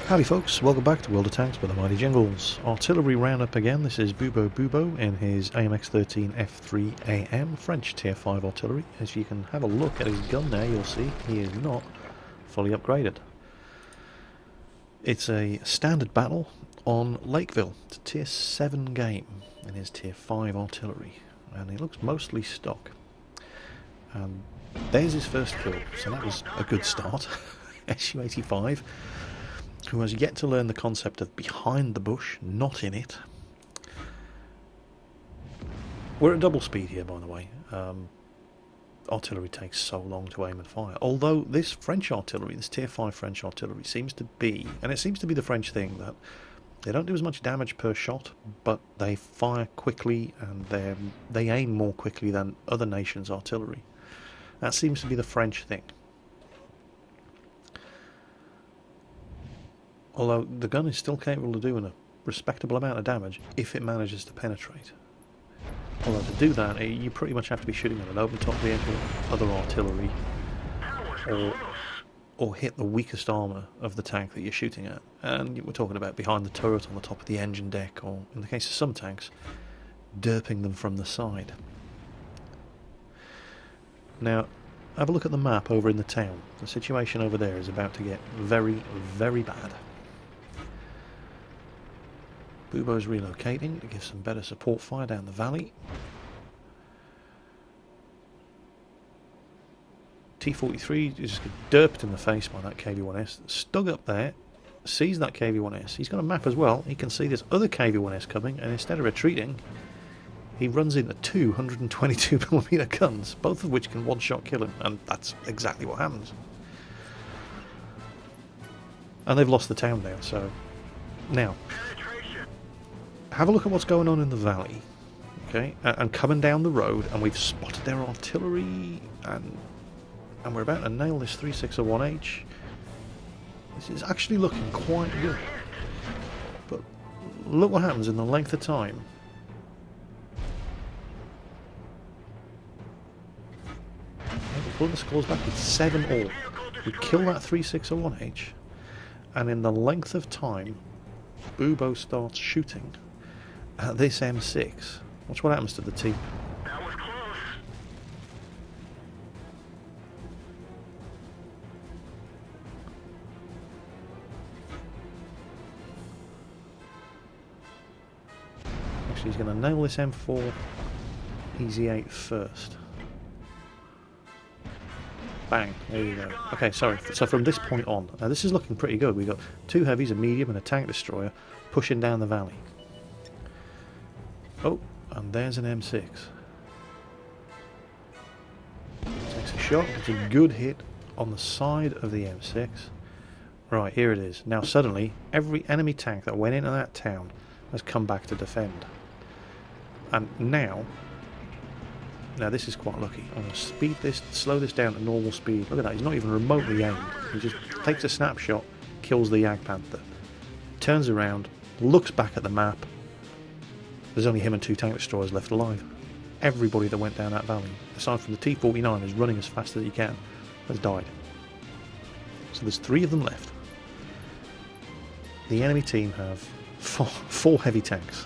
Howdy folks, welcome back to World of Tanks by the mighty Jingles. Artillery roundup again. This is Bubo in his AMX-13 F3 AM, French tier 5 artillery. As you can have a look at his gun there, you'll see he is not fully upgraded. It's a standard battle on Lakeville. It's a tier 7 game in his tier 5 artillery, and he looks mostly stock. And there's his first kill, so that was a good start. SU-85. Who has yet to learn the concept of behind the bush, not in it. We're at double speed here, by the way. Artillery takes so long to aim and fire. Although this French artillery, this tier 5 French artillery, seems to be, and it seems to be the French thing, that they don't do as much damage per shot, but they fire quickly and they aim more quickly than other nations' artillery. That seems to be the French thing. Although the gun is still capable of doing a respectable amount of damage if it manages to penetrate. Although to do that, you pretty much have to be shooting at an open top vehicle, other artillery, or hit the weakest armour of the tank that you're shooting at. And we're talking about behind the turret, on the top of the engine deck, or in the case of some tanks, derping them from the side. Now, have a look at the map over in the town. The situation over there is about to get very, very bad. Bubo's relocating to give some better support fire down the valley. T-43 is derped in the face by that KV-1S. Stuck up there, sees that KV-1S. He's got a map as well. He can see this other KV-1S coming, and instead of retreating, he runs into two 122mm guns, both of which can one-shot kill him, and that's exactly what happens. And they've lost the town now, so... Now... have a look at what's going on in the valley, okay? And coming down the road, and we've spotted their artillery, and we're about to nail this 361H. This is actually looking quite good. But look what happens in the length of time. We pull the scores back with 7-all. We kill that 361H, and in the length of time, Bubo starts shooting at this M6. Watch what happens to the team. That was close. Actually, he's going to nail this M4 Easy 8 first. Bang, there you go. Okay, sorry, so from this point on, now this is looking pretty good. We've got two heavies, a medium and a tank destroyer pushing down the valley. Oh, and there's an M6. Takes a shot, it's a good hit on the side of the M6. Right, here it is. Now suddenly, every enemy tank that went into that town has come back to defend. And now this is quite lucky. I'm going to slow this down to normal speed. Look at that, he's not even remotely aimed. He just takes a snapshot, kills the Jagdpanther, turns around, looks back at the map. There's only him and two tank destroyers left alive. Everybody that went down that valley, aside from the T-49, is running as fast as he can, has died. So there's 3 of them left. The enemy team have four heavy tanks.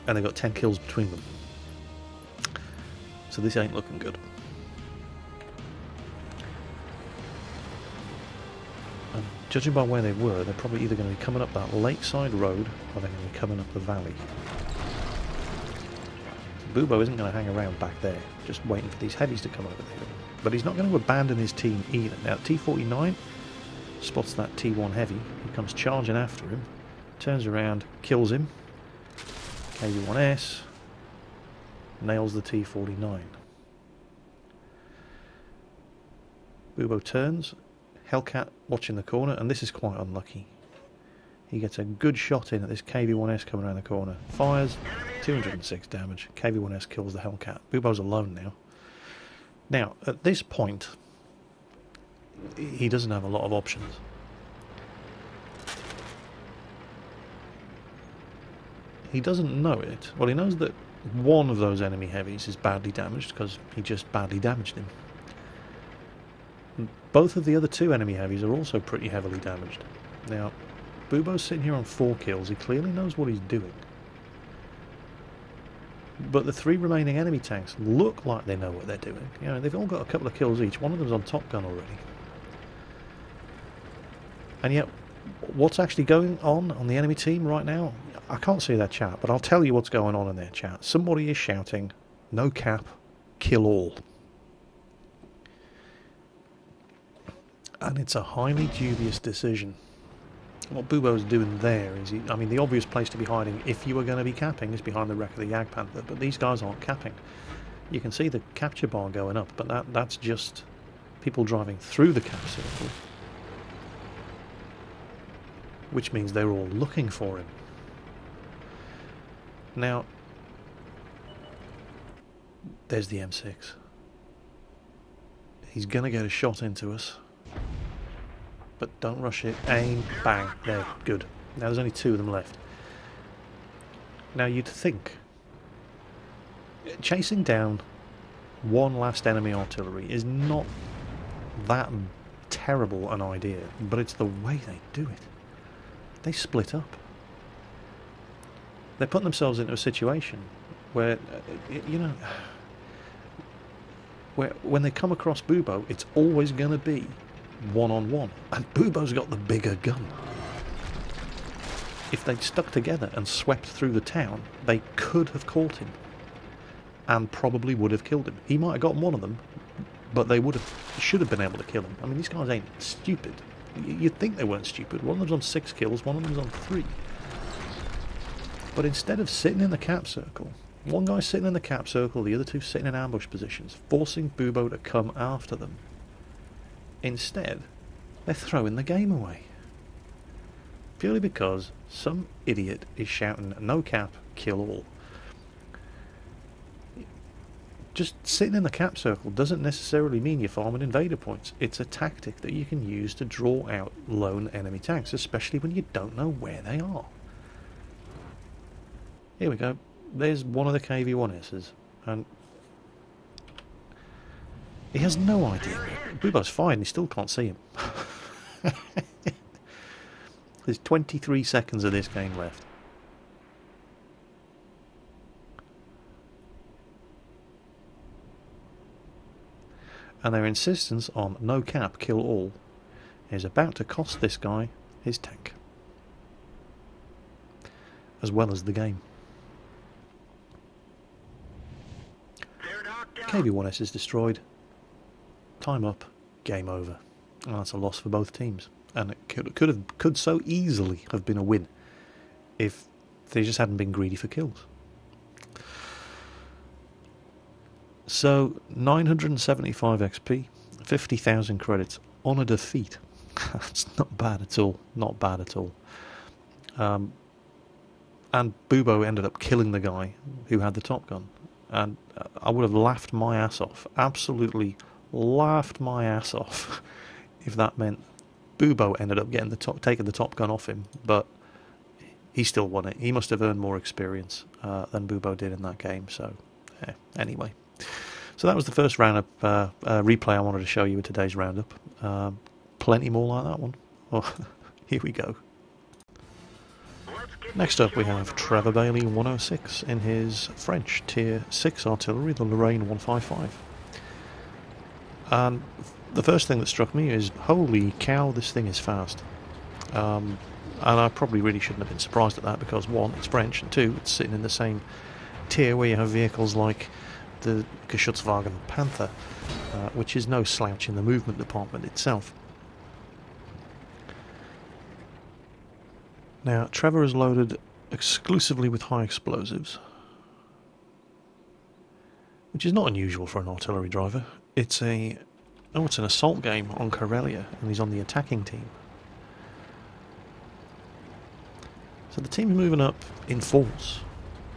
And they've got 10 kills between them. So this ain't looking good. And judging by where they were, they're probably either going to be coming up that lakeside road, or they're going to be coming up the valley. Bubo isn't going to hang around back there, just waiting for these heavies to come over there. But he's not going to abandon his team either. Now, T-49 spots that T1 heavy. He comes charging after him, turns around, kills him. KV-1S nails the T-49. Bubo turns, Hellcat watching the corner, and this is quite unlucky. He gets a good shot in at this KV-1S coming around the corner. Fires, 206 damage. KV-1S kills the Hellcat. Bubo's alone now. Now, at this point, he doesn't have a lot of options. He doesn't know it. Well, he knows that one of those enemy heavies is badly damaged because he just badly damaged him. both of the other two enemy heavies are also pretty heavily damaged. Now, Bubo's sitting here on 4 kills. He clearly knows what he's doing. But the 3 remaining enemy tanks look like they know what they're doing. You know, they've all got a couple of kills each. One of them's on Top Gun already. And yet, what's actually going on the enemy team right now? I can't see their chat, but I'll tell you what's going on in their chat. Somebody is shouting, "No cap, kill all." And it's a highly dubious decision. What Bubo's doing there is, I mean, the obvious place to be hiding if you were going to be capping is behind the wreck of the Jagdpanther, but these guys aren't capping. You can see the capture bar going up, but that's just people driving through the cap circle, which means they're all looking for him. Now, there's the M6. He's going to get a shot into us. But don't rush it. Aim. Bang. There. Good. Now there's only 2 of them left. Now you'd think chasing down one last enemy artillery is not that terrible an idea, but it's the way they do it. They split up. They're putting themselves into a situation where, you know, where when they come across Bubo, it's always going to be one-on-one, and Bubo's got the bigger gun. If they'd stuck together and swept through the town, they could have caught him and probably would have killed him. He might have gotten one of them, but they should have been able to kill him. I mean, these guys ain't stupid. You'd think they weren't stupid. One of them's on 6 kills, one of them's on 3. But instead of sitting in the cap circle, one guy's sitting in the cap circle, the other 2 sitting in ambush positions, forcing Bubo to come after them. Instead, they're throwing the game away. Purely because some idiot is shouting, "No cap, kill all." Just sitting in the cap circle doesn't necessarily mean you're farming invader points. It's a tactic that you can use to draw out lone enemy tanks, especially when you don't know where they are. Here we go. There's one of the KV-1S's, and he has no idea. Bubo's fine, he still can't see him. There's 23 seconds of this game left. And their insistence on no cap, kill all is about to cost this guy his tank, as well as the game. KV-1S is destroyed. Time up. Game over. And that's a loss for both teams. And it could so easily have been a win if they just hadn't been greedy for kills. So 975 XP, 50,000 credits on a defeat. That's not bad at all. Not bad at all. And Bubo ended up killing the guy who had the top gun. And I would have laughed my ass off. Absolutely laughed my ass off if that meant Bubo ended up getting taking the top gun off him, but he still won it. He must have earned more experience than Bubo did in that game. So anyway, so that was the first roundup replay I wanted to show you with today's roundup. Plenty more like that one. Oh, here we go. Next up we have Trevor Bailey 106 in his French Tier 6 artillery, the Loraine 155. And the first thing that struck me is, holy cow, this thing is fast. And I probably really shouldn't have been surprised at that, because 1, it's French, and 2, it's sitting in the same tier where you have vehicles like the Geschutzwagen Panther, which is no slouch in the movement department itself. Now, Trevor is loaded exclusively with high explosives, which is not unusual for an artillery driver. It's an assault game on Karelia, and he's on the attacking team. So the team's moving up in force.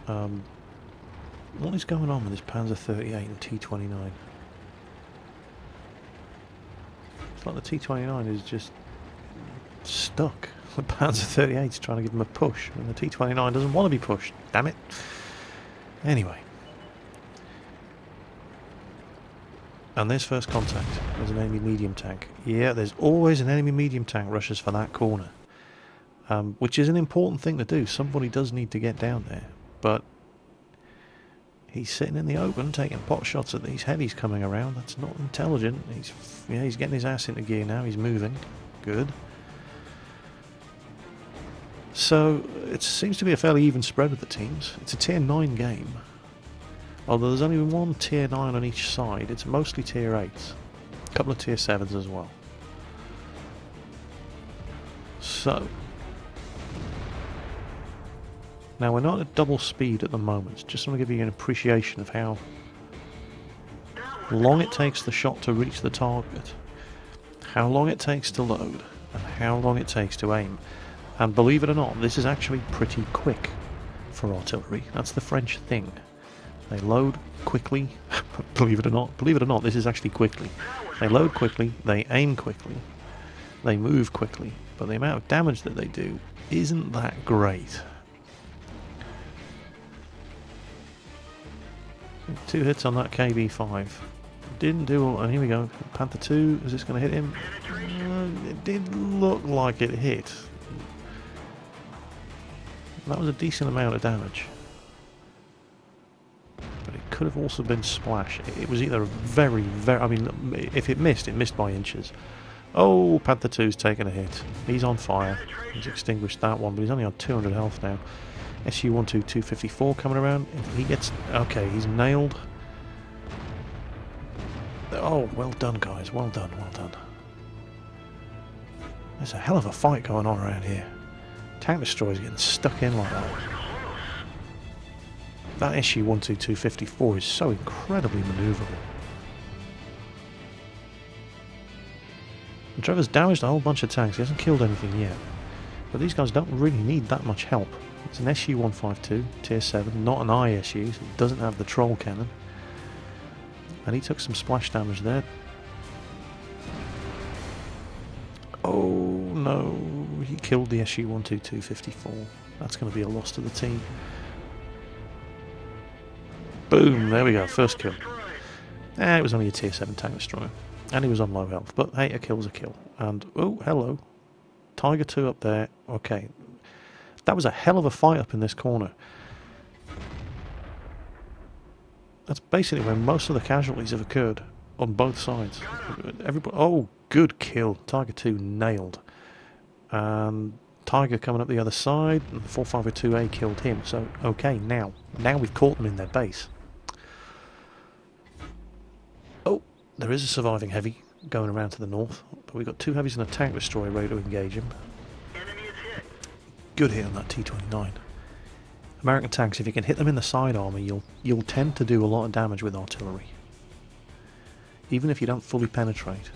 What is going on with this Panzer 38 and T-29? It's like the T-29 is just stuck. The Panzer 38 is trying to give him a push, and the T-29 doesn't want to be pushed. Damn it. Anyway. And there's first contact. There's an enemy medium tank. Yeah, there's always an enemy medium tank rushes for that corner. Which is an important thing to do. Somebody does need to get down there. But he's sitting in the open taking pot shots at these heavies coming around. That's not intelligent. He's getting his ass into gear now. He's moving. Good. So it seems to be a fairly even spread of the teams. It's a tier 9 game. Although there's only one tier 9 on each side. It's mostly tier 8s. A couple of tier 7s as well. So now we're not at double speed at the moment. Just want to give you an appreciation of how long it takes the shot to reach the target, how long it takes to load, and how long it takes to aim. And believe it or not, this is actually pretty quick for artillery. That's the French thing. They load quickly. Believe it or not, this is actually quickly. They load quickly, they aim quickly, they move quickly, but the amount of damage that they do isn't that great. 2 hits on that KB5. Didn't do all, and here we go. Panther 2, is this going to hit him? It did look like it hit. That was a decent amount of damage. But it could have also been splash. It was either very, I mean, if it missed by inches. Oh, Panther 2's taken a hit. He's on fire. He's extinguished that one, but he's only on 200 health now. SU-12 254 coming around. He gets... Okay, he's nailed. Oh, well done, guys. Well done, well done. There's a hell of a fight going on around here. Tank destroyers getting stuck in like that. That SU-12 254 is so incredibly manoeuvrable. And Trevor's damaged a whole bunch of tanks. He hasn't killed anything yet. But these guys don't really need that much help. It's an SU-152, tier 7, not an ISU, so it doesn't have the troll cannon. And he took some splash damage there. Oh no, he killed the SU-12 254. That's going to be a loss to the team. Boom, there we go, first kill. It was only a tier 7 tank destroyer. And he was on low health, but hey, a kill's a kill. And, oh, hello. Tiger 2 up there. Okay. That was a hell of a fight up in this corner. That's basically where most of the casualties have occurred on both sides. Everybody, oh, good kill. Tiger 2 nailed. And Tiger coming up the other side, and the 452A killed him. So, okay, now we've caught them in their base. Oh, there is a surviving heavy going around to the north, but we've got 2 heavies and a tank destroyer ready to engage him. Good hit on that T-29. American tanks, if you can hit them in the side armour, you'll tend to do a lot of damage with artillery, even if you don't fully penetrate.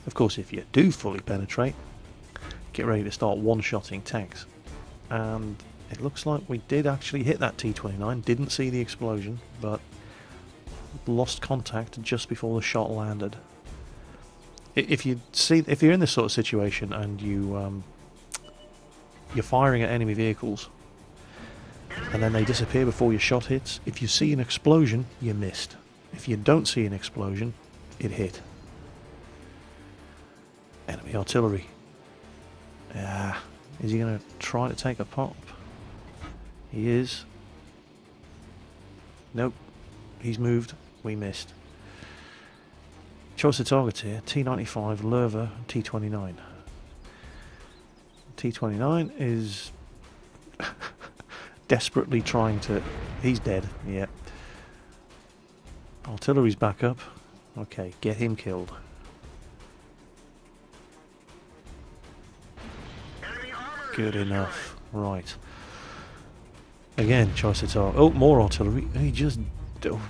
Of course, if you do fully penetrate, get ready to start one-shotting tanks. And it looks like we did actually hit that T-29. Didn't see the explosion, but lost contact just before the shot landed. If you're in this sort of situation and you're firing at enemy vehicles and then they disappear before your shot hits, if you see an explosion, you missed. If you don't see an explosion, it hit. Enemy artillery. Is he going to try to take a pop? He is. Nope. He's moved. We missed. Choice of targets here. T-95, Lerva, T-29. T-29 is desperately trying to... He's dead, yeah. Artillery's back up. Okay, get him killed. Good enough. Right. Again, choice of target. Oh, more artillery. He just...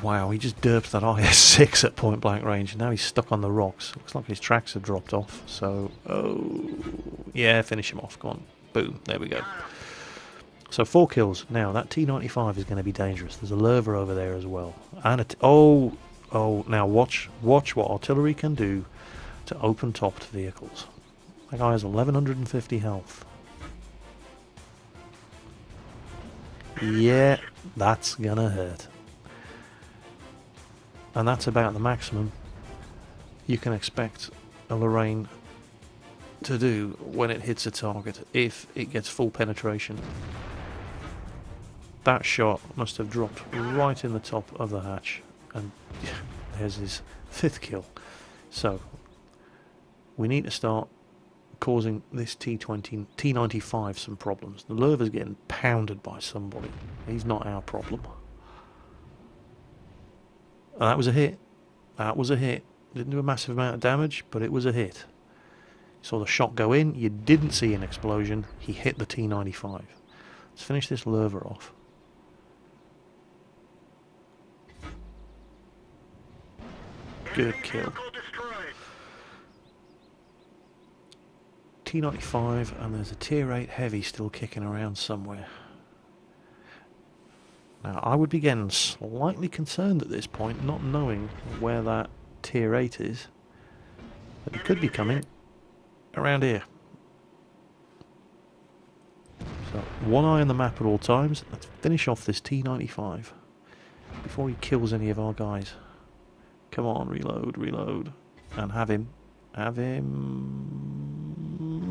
Wow, he just derped that IS-6 at point blank range. Now he's stuck on the rocks. Looks like his tracks have dropped off. So, oh... Yeah, finish him off. Go on. Boom. There we go. So 4 kills. Now, that T-95 is going to be dangerous. There's a Lerva over there as well. And oh, now watch what artillery can do to open topped vehicles. That guy has 1150 health. Yeah, that's gonna hurt. And that's about the maximum you can expect a Loraine to do when it hits a target if it gets full penetration. That shot must have dropped right in the top of the hatch, and there's his 5th kill. So we need to start causing this T95 some problems. The Lurver's getting pounded by somebody. He's not our problem. And that was a hit. That was a hit. Didn't do a massive amount of damage, but it was a hit. You saw the shot go in. You didn't see an explosion. He hit the T95. Let's finish this Lurver off. Good kill. T95, and there's a tier 8 heavy still kicking around somewhere. Now, I would be getting slightly concerned at this point, not knowing where that tier 8 is. But it could be coming around here. So, one eye on the map at all times. Let's finish off this T95 before he kills any of our guys. Come on, reload, reload. And have him. Have him.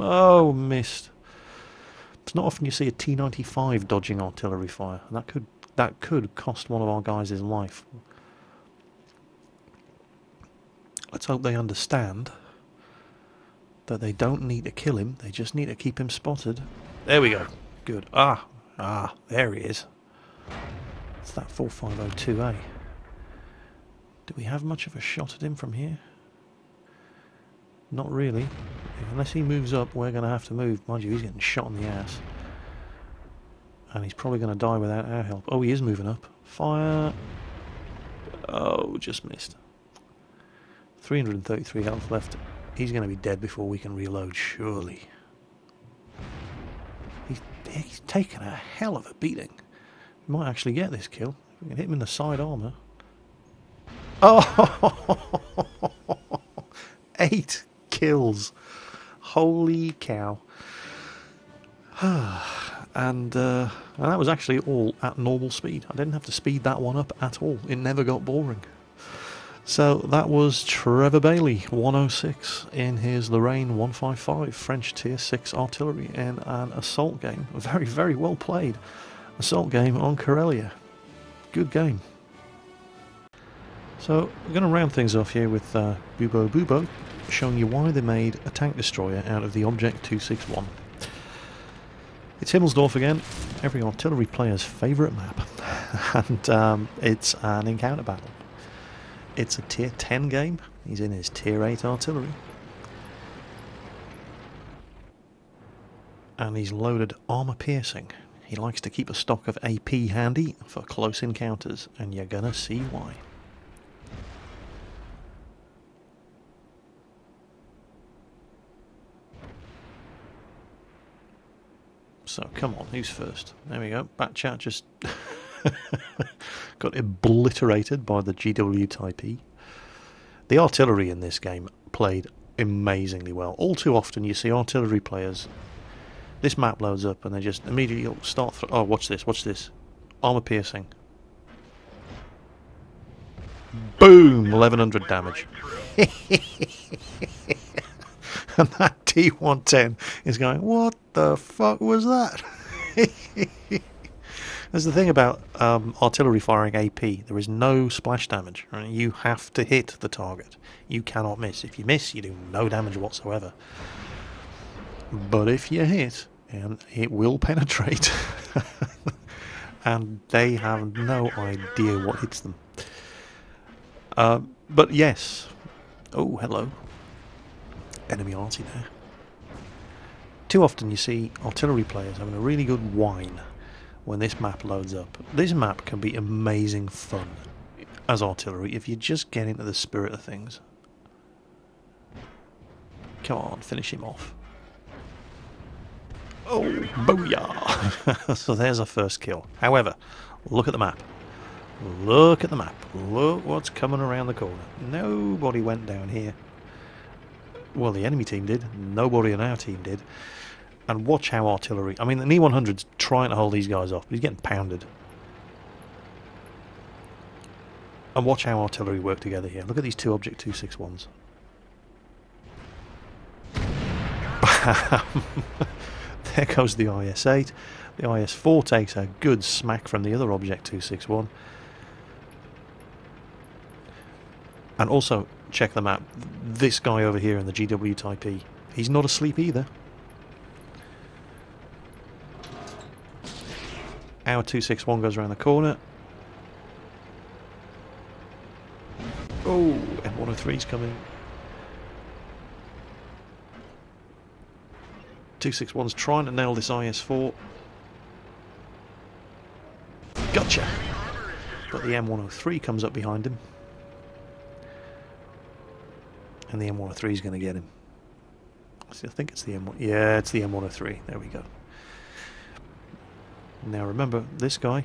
Oh, missed. It's not often you see a T95 dodging artillery fire. And that could cost one of our guys his life. Let's hope they understand that they don't need to kill him. They just need to keep him spotted. There we go. Good. There he is. It's that 4502A. Do we have much of a shot at him from here? Not really. Unless he moves up, we're going to have to move. Mind you, he's getting shot in the ass. And he's probably going to die without our help. Oh, he is moving up. Fire. Oh, just missed. 333 health left. He's going to be dead before we can reload, surely. He's taken a hell of a beating. We might actually get this kill. We can hit him in the side armour. Oh! 8 kills. Holy cow. And that was actually all at normal speed. I didn't have to speed that one up at all. It never got boring. So that was Trevor Bailey, 106, in his Loraine 155 French Tier 6 artillery in an assault game. A very, very well played assault game on Corellia. Good game. So we're going to round things off here with Bubo Bubo, showing you why they made a tank destroyer out of the Object 261. It's Himmelsdorf again, every artillery player's favourite map, and it's an encounter battle. It's a tier 10 game, he's in his tier 8 artillery, and he's loaded armour piercing. He likes to keep a stock of AP handy for close encounters, and you're gonna see why. So, come on, who's first? There we go. Bat chat just got obliterated by the GW Type E. The artillery in this game played amazingly well. All too often you see artillery players, this map loads up and they just immediately start... oh, watch this, watch this. Armour piercing. Boom! 1100 damage. And that T110 is going, what the fuck was that? There's the thing about artillery firing AP. There is no splash damage. Right? You have to hit the target. You cannot miss. If you miss, you do no damage whatsoever. But if you hit, and it will penetrate. And they have no idea what hits them. But yes. Oh, hello. Enemy arty there. Too often you see artillery players having a really good whine when this map loads up. This map can be amazing fun as artillery if you just get into the spirit of things. Come on, finish him off. Oh, booyah! So there's our first kill. However, look at the map. Look at the map. Look what's coming around the corner. Nobody went down here. Well, the enemy team did. Nobody on our team did. And watch how artillery... I mean, the E-100's trying to hold these guys off, but he's getting pounded. And watch how artillery work together here. Look at these two Object 261s. There goes the IS-8. The IS-4 takes a good smack from the other Object 261. And also, check the map. This guy over here in the GW Type E, he's not asleep either. Our 261 goes around the corner. Oh, M103's coming. 261's trying to nail this IS-4. Gotcha! But the M103 comes up behind him. And the M103 is going to get him. I think it's the M1. Yeah, it's the M103. There we go. Now remember, this guy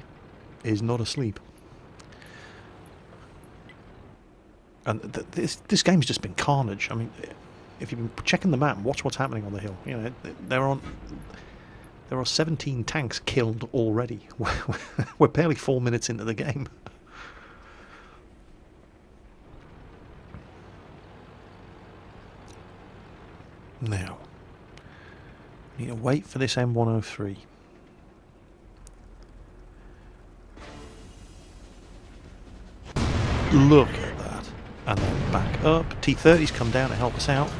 is not asleep. And this game's just been carnage. I mean, if you've been checking the map, watch what's happening on the hill. You know, there are 17 tanks killed already. We're barely 4 minutes into the game. Now, need to wait for this M103. Look at that. And then back up. T-30's come down to help us out.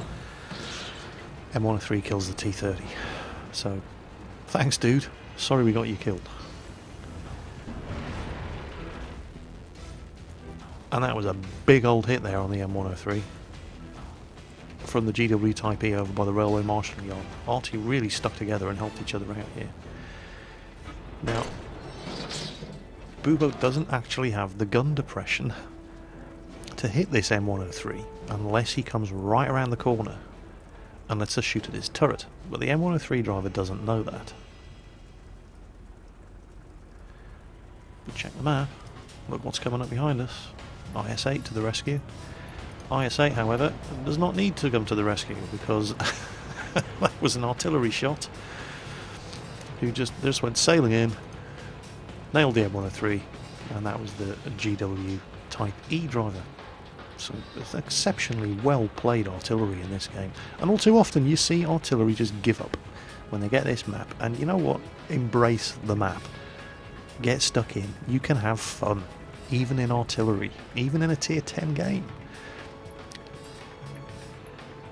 M103 kills the T-30. So, thanks dude. Sorry we got you killed. And that was a big old hit there on the M103. From the GW Type E over by the Railway Marshalling Yard. Arty really stuck together and helped each other out here. Now, Bubo doesn't actually have the gun depression to hit this M103 unless he comes right around the corner and lets us shoot at his turret. But the M103 driver doesn't know that. But check the map. Look what's coming up behind us. IS-8 to the rescue. IS-8, however, does not need to come to the rescue because that was an artillery shot who just went sailing in, nailed the M103, and that was the GW Type E driver. So it's exceptionally well played artillery in this game. And all too often you see artillery just give up when they get this map. And you know what? Embrace the map. Get stuck in. You can have fun, even in artillery, even in a tier 10 game.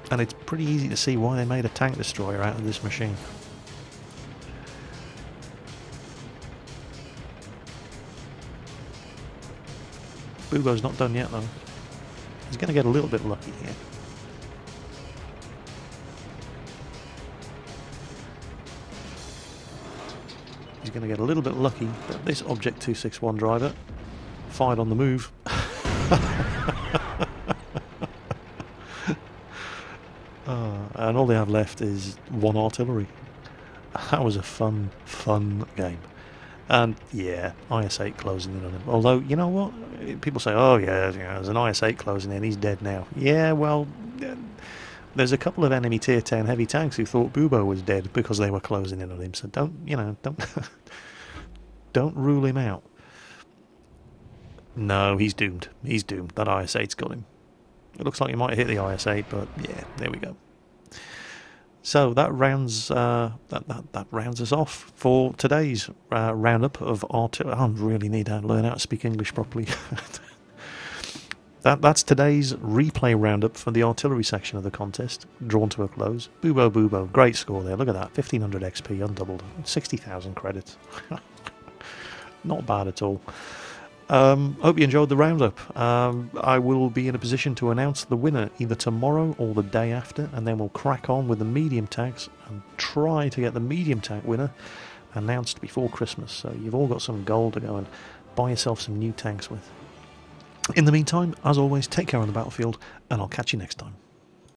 And it's pretty easy to see why they made a tank destroyer out of this machine. Bubo's not done yet though. He's going to get a little bit lucky here. He's going to get a little bit lucky that this Object 261 driver fired on the move. And all they have left is one artillery. That was a fun game. And yeah, IS-8 closing in on him. Although, you know what? People say, oh yeah, there's an IS-8 closing in, he's dead now. Yeah, well, there's a couple of enemy tier 10 heavy tanks who thought Bubo was dead because they were closing in on him. So don't don't rule him out. No, he's doomed. He's doomed. That IS-8's got him. It looks like he might hit the IS-8, but yeah, there we go. So that rounds that rounds us off for today's roundup of artillery. I really need to learn how to speak English properly. That's today's replay roundup for the artillery section of the contest, drawn to a close. Bubo, great score there. Look at that, 1500 XP undoubled, 60,000 credits. Not bad at all. Hope you enjoyed the roundup. I will be in a position to announce the winner either tomorrow or the day after, and then we'll crack on with the medium tanks and try to get the medium tank winner announced before Christmas. So you've all got some gold to go and buy yourself some new tanks with. In the meantime, as always, take care on the battlefield, and I'll catch you next time.